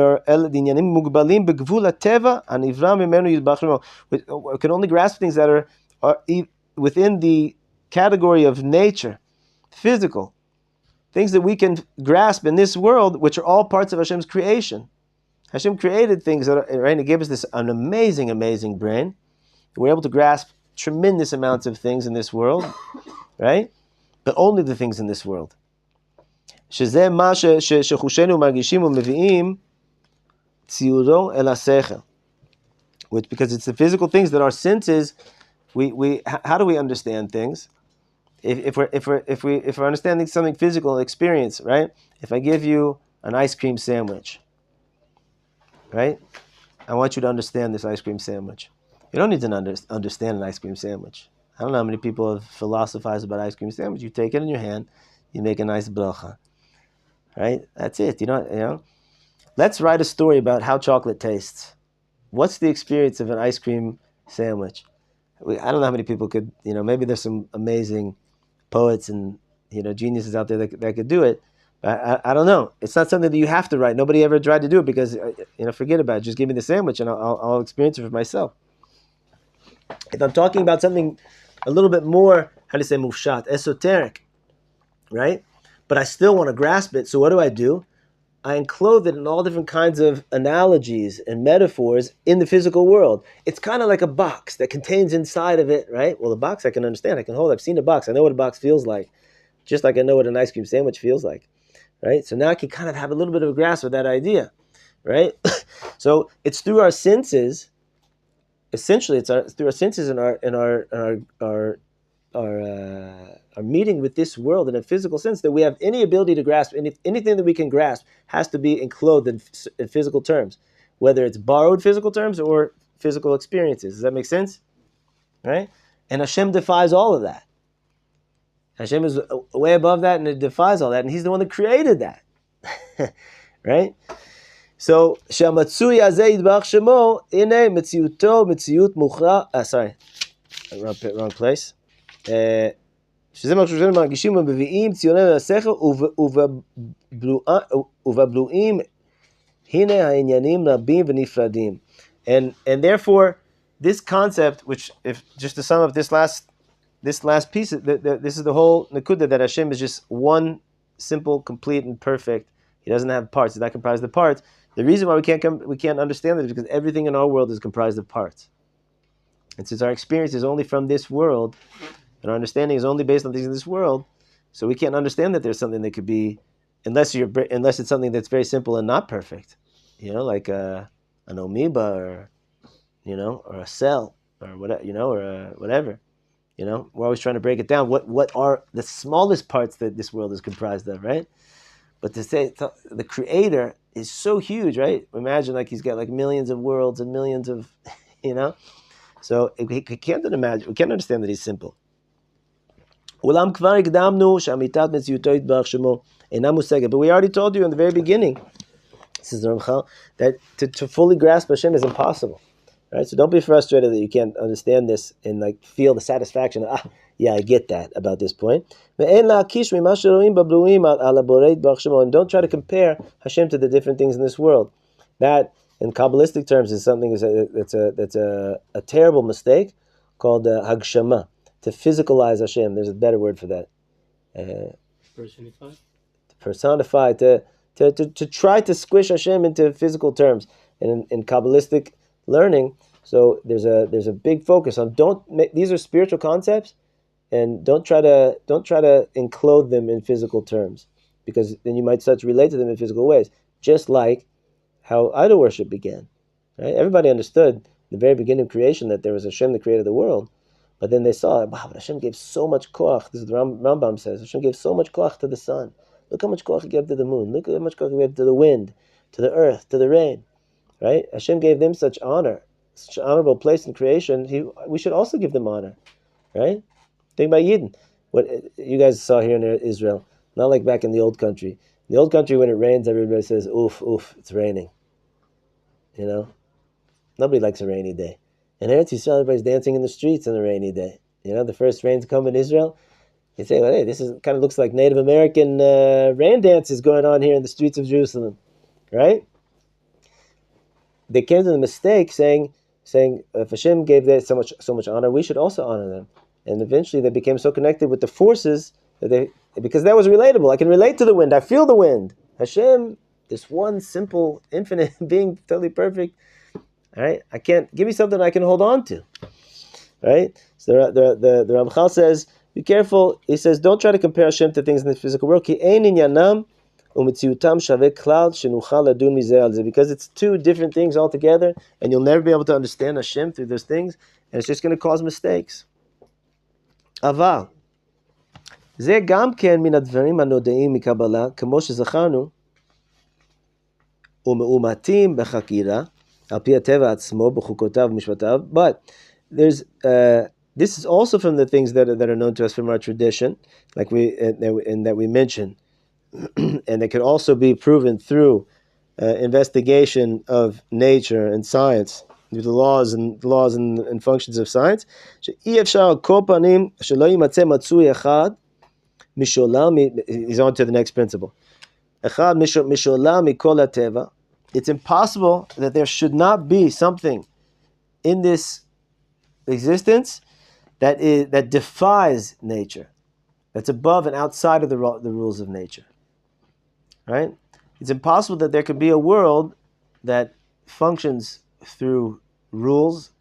can only grasp things that are within the category of nature, physical, things that we can grasp in this world, which are all parts of Hashem's creation. Hashem created things that are, right? He gave us an amazing, amazing brain. We're able to grasp tremendous amounts of things in this world, right? But only the things in this world. Because it's the physical things that our senses. How do we understand things? If we're understanding something physical experience, right? If I give you an ice cream sandwich, right? I want you to understand this ice cream sandwich. You don't need to understand an ice cream sandwich. I don't know how many people have philosophized about ice cream sandwich. You take it in your hand, you make a nice bracha, right? That's it. You know. Let's write a story about how chocolate tastes. What's the experience of an ice cream sandwich? I don't know how many people could. Maybe there's some amazing poets and geniuses out there that could do it. I don't know. It's not something that you have to write. Nobody ever tried to do it because, forget about it. Just give me the sandwich and I'll experience it for myself. If I'm talking about something a little bit more, how do you say, mufshat, esoteric, right? But I still want to grasp it. So what do? I enclose it in all different kinds of analogies and metaphors in the physical world. It's kind of like a box that contains inside of it, right? Well, the box I can understand. I can hold. I've seen a box. I know what a box feels like, just like I know what an ice cream sandwich feels like. Right? So now I can kind of have a little bit of a grasp of that idea, right? So it's through our senses. Essentially, it's through our senses and our meeting with this world in a physical sense that we have any ability to grasp. Anything that we can grasp has to be enclosed in physical terms, whether it's borrowed physical terms or physical experiences. Does that make sense? Right? And Hashem defies all of that. Hashem is way above that, and it defies all that, and He's the one that created that, right? So, Shamatsui Azeh Yidbach Shemo Ine Metziuto Metziut Muchra. Sorry, wrong place. שזה מה שאנחנו מרגישים ומביאים ציוננו לשכל ובבלועים הנה העניינים רבים ונפרדים. And therefore, this concept, which, if just to sum up this last piece, this is the whole Nakuda, that Hashem is just one, simple, complete, and perfect. He doesn't have parts. He's not comprised of parts. The reason why we can't understand that is because everything in our world is comprised of parts. And since our experience is only from this world, and our understanding is only based on things in this world, So we can't understand that there's something that could be, unless it's something that's very simple and not perfect, like an amoeba or or a cell or whatever, or whatever. We're always trying to break it down. What are the smallest parts that this world is comprised of, right? But to say the Creator is so huge, right? Imagine like he's got like millions of worlds and millions of, So we can't imagine. We can't understand that he's simple. But we already told you in the very beginning, says the Ramchal, that to fully grasp Hashem is impossible. Right? So don't be frustrated that you can't understand this and like feel the satisfaction of, yeah, I get that about this point. And don't try to compare Hashem to the different things in this world. That, in Kabbalistic terms, is something that's a terrible mistake called hagshama, to physicalize Hashem. There's a better word for that. Personify, to try to squish Hashem into physical terms. And in Kabbalistic learning, so there's a big focus on these are spiritual concepts, and don't try to enclose them in physical terms, because then you might start to relate to them in physical ways, just like how idol worship began. Right? Everybody understood in the very beginning of creation that there was Hashem that created the world, but then they saw, wow, but Hashem gave so much koach. This is what the Rambam says. Hashem gave so much koach to the sun. Look how much koach he gave to the moon. Look how much koach he gave to the wind, to the earth, to the rain. Right? Hashem gave them such honor, such an honorable place in creation. We should also give them honor. Right? Think about Yidden. What you guys saw here in Israel, not like back in the old country. In the old country, when it rains, everybody says, oof, oof, it's raining. Nobody likes a rainy day. And Eretz Yisrael, everybody's dancing in the streets on a rainy day. The first rains come in Israel. You say, well, hey, this kind of looks like Native American rain dances going on here in the streets of Jerusalem. Right? They came to the mistake saying, if Hashem gave them so much honor, we should also honor them. And eventually they became so connected with the forces that because that was relatable. I can relate to the wind. I feel the wind. Hashem, this one simple, infinite being, totally perfect. All right, I can't give me something I can hold on to. Right? So the Ramchal says, be careful. He says, don't try to compare Hashem to things in the physical world. Because it's two different things altogether, and you'll never be able to understand Hashem through those things, and it's just going to cause mistakes. Aval. זה גם כן מן הדברים הנודעים מקבלה, כמו שזכרנו, ומאומתים בחקירה, על פי הטבע עצמו, בחוקותיו ובמשפטיו. But this is also from the things that are known to us from our tradition, like that we mentioned, and it could also be proven through investigation of nature and science, through the laws and functions of science. שאי אפשר על כל פנים שלא יימצא מצוי אחד משולם, he's on to the next principle. אחד משולם מכל הטבע. It's impossible that there should not be something in this existence that defies nature, that's above and outside of the rules of nature. Right? It's impossible that there could be a world that functions through rules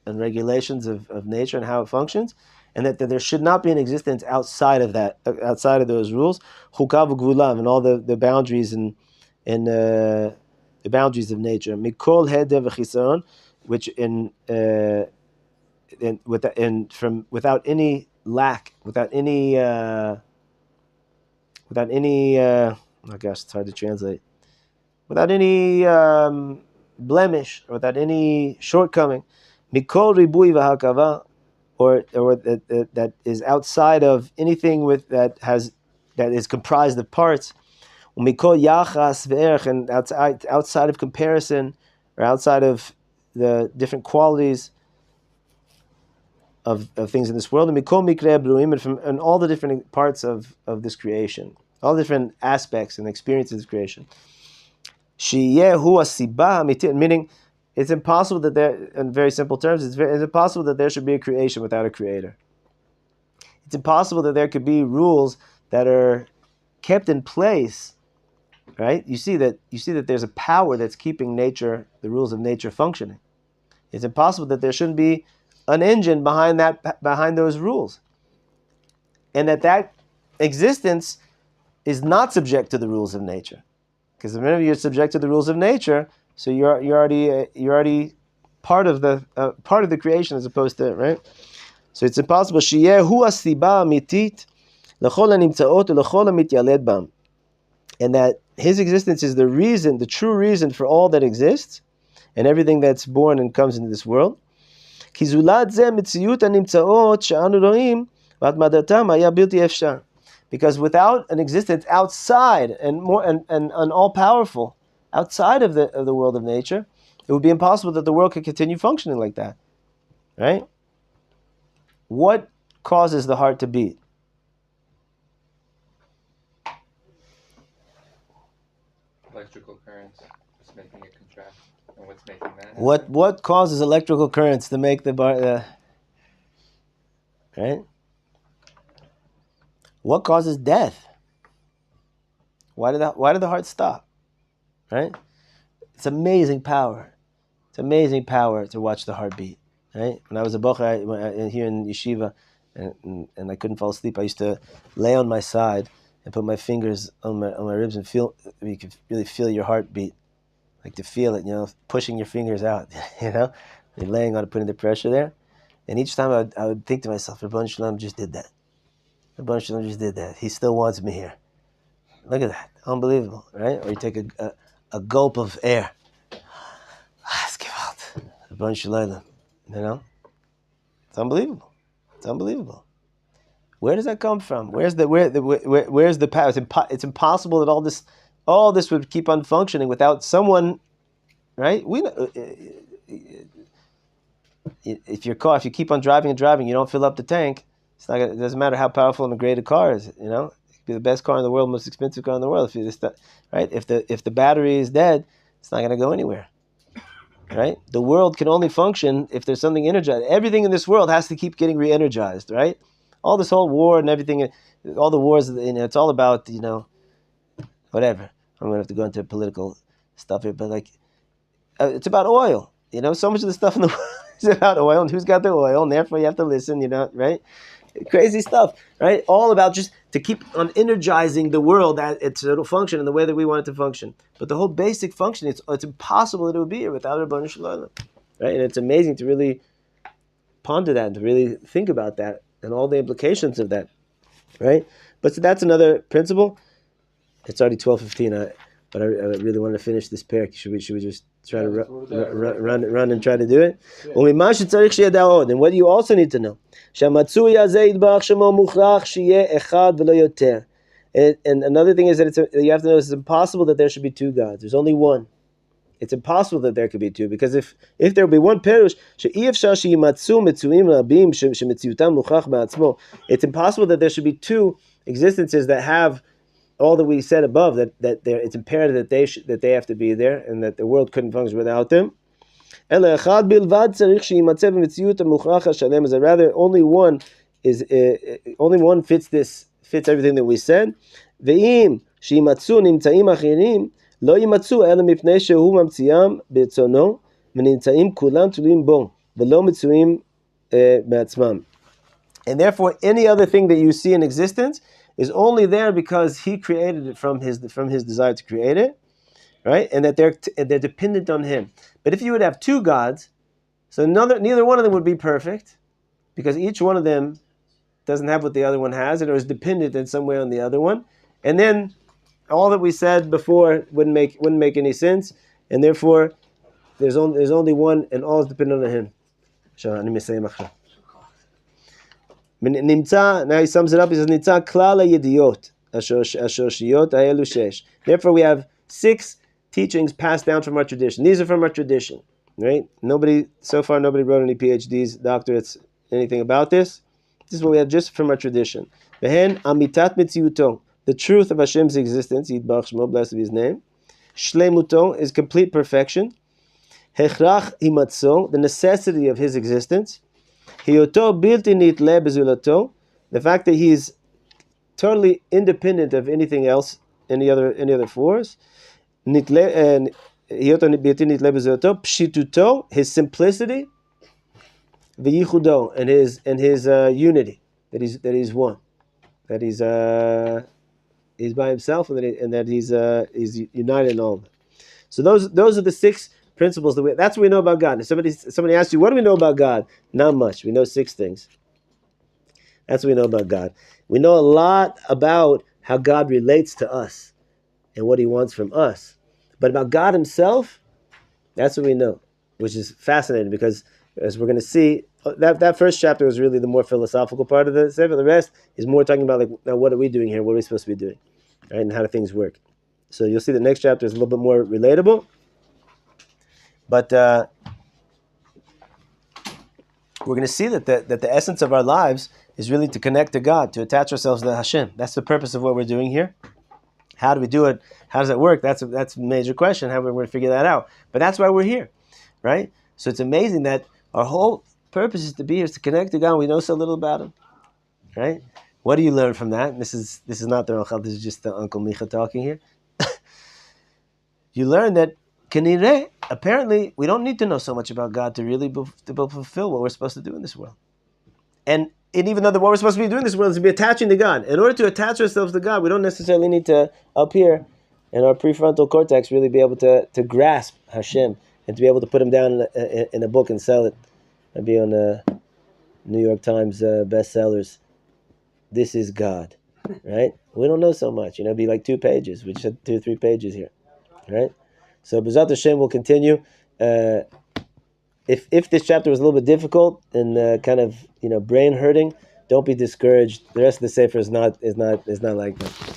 and regulations of nature and how it functions, and that there should not be an existence outside of that, outside of those rules, chukav v'gvulam, and all the boundaries and the boundaries of nature. Mikol heder v'chisaron, which without any lack, without any oh gosh, it's hard to translate. Without any blemish, or without any shortcoming. Mikol ribui v'hakava, or that is outside of anything that is comprised of parts. Mikol yachas ve'erech, and outside of comparison, or outside of the different qualities of things in this world. And mikol mikrei b'ruim, and all the different parts of this creation, all the different aspects and experiences of this creation. Meaning, it's impossible that there, in very simple terms, it's impossible that there should be a creation without a creator. It's impossible that there could be rules that are kept in place, right? You see that there's a power that's keeping nature, the rules of nature, functioning. It's impossible that there shouldn't be an engine behind those rules, and that existence is not subject to the rules of nature. Because the minute you're subject to the rules of nature, so you're already part of the creation as opposed to, right? So it's impossible. Sheyeh hu hasiba amitit lechol hanimtzaot ulechol hamityaled bam, and that his existence is the reason, the true reason for all that exists and everything that's born and comes into this world. Ki zulad zeh mitziyut hanimtzaot she'anu roim v'atmadatam haya bilti efshar. Because without an existence outside and all powerful outside of the world of nature, it would be impossible that the world could continue functioning like that. Right? What causes the heart to beat? Electrical currents. What's making it contract? And what's making that happen? What causes electrical currents to make the right? What causes death? Why did the heart stop? Right? It's amazing power. It's amazing power to watch the heart beat. Right? When I was a bocher here in yeshiva, and I couldn't fall asleep, I used to lay on my side and put my fingers on my ribs and feel. You could really feel your heart beat, like to feel it. Pushing your fingers out. You're laying on it, putting the pressure there. And each time I would think to myself, Rabbi Shalom just did that. Rabbi Shalom just did that. He still wants me here. Look at that. Unbelievable, right? Or you take a gulp of air. Let's give out. Rabbi Shalom. It's unbelievable. It's unbelievable. Where does that come from? Where's the power? It's impossible that all this would keep on functioning without someone, right? If you keep on driving and driving, you don't fill up the tank. It doesn't matter how powerful and great a car is. It could be the best car in the world, most expensive car in the world. If the battery is dead, it's not going to go anywhere. Right? The world can only function if there's something energized. Everything in this world has to keep getting re-energized, right? All this whole war and everything, all the wars, it's all about, whatever. I'm going to have to go into political stuff here, but it's about oil. So much of the stuff in the world is about oil, and who's got the oil, and therefore you have to listen, right? Crazy stuff, right? All about just to keep on energizing the world that it'll function in the way that we want it to function. But the whole basic function, it's impossible that it would be here without Rabbi Shalom, right? And it's amazing to really ponder that and to really think about that and all the implications of that, right? But so that's another principle. It's already 12:15, but I really want to finish this pair. Should we just try to run and try to do it? Yeah. And what you also need to know, and another thing is that you have to know it's impossible that there should be two gods. There's only one. It's impossible that there could be two, because if there would be one perush, it's impossible that there should be two existences that have all that we said above, that it's imperative that they have to be there, and that the world couldn't function without them. Rather, only one fits everything that we said. לא יימצאו אלא מפני שהוא ממציאם ברצונו ונמצאים כולם תלויים בו ולא מצויים בעצמם. And therefore, any other thing that you see in existence is only there because he created it from his desire to create it, right? And that they're dependent on him. But if you would have two gods, so neither one of them would be perfect, because each one of them doesn't have what the other one has, and it was dependent in some way on the other one. And then all that we said before wouldn't make any sense, and therefore there's only one, and all is dependent on him. Now he sums it up. He says, "Nitza klal hayediyot ashoshiyot ha'elu shesh." Therefore, we have 6 teachings passed down from our tradition. These are from our tradition, right? Nobody wrote any PhDs, doctorates, anything about this. This is what we have just from our tradition. Vehen amitat mitziyuto. The truth of Hashem's existence, Yitbarach Shmo, blessed be His name. Shlemuto is complete perfection. Hechrach himatzo, the necessity of His existence. Hiyoto bilti nitle bezulato, the fact that He is totally independent of anything else, any other force. Hiyoto bilti nitle bezulato, pshituto, His simplicity. V'yichudo, and His unity, that He's one. that he's by himself, and that he's united in all of it. So those are the 6 principles that's what we know about God. If somebody asks you, what do we know about God? Not much. We know 6 things. That's what we know about God. We know a lot about how God relates to us and what he wants from us. But about God himself, that's what we know, which is fascinating because, as we're going to see, that first chapter was really the more philosophical part of the sefer. The rest is more talking about, like, now what are we doing here? What are we supposed to be doing? Right? And how do things work? So you'll see the next chapter is a little bit more relatable. But we're going to see that the essence of our lives is really to connect to God, to attach ourselves to HaShem. That's the purpose of what we're doing here. How do we do it? How does that work? That's a major question. How we're going to figure that out. But that's why we're here, right? So it's amazing that our whole purpose is to be here, is to connect to God. We know so little about Him, right? What do you learn from that? And this is not the Rachel. This is just the Uncle Micha talking here. You learn that apparently, we don't need to know so much about God to really to fulfill what we're supposed to do in this world. And even though what we're supposed to be doing in this world is to be attaching to God. In order to attach ourselves to God, we don't necessarily need to, up here in our prefrontal cortex, really be able to grasp HaShem and to be able to put Him down in a book and sell it. I'd be on the New York Times bestsellers. This is God, right? We don't know so much. It'd be like 2 pages. We just had 2 or 3 pages here. Right, so B'ezrat Hashem will continue. If this chapter was a little bit difficult and kind of brain hurting, don't be discouraged. The rest of the sefer is not like that.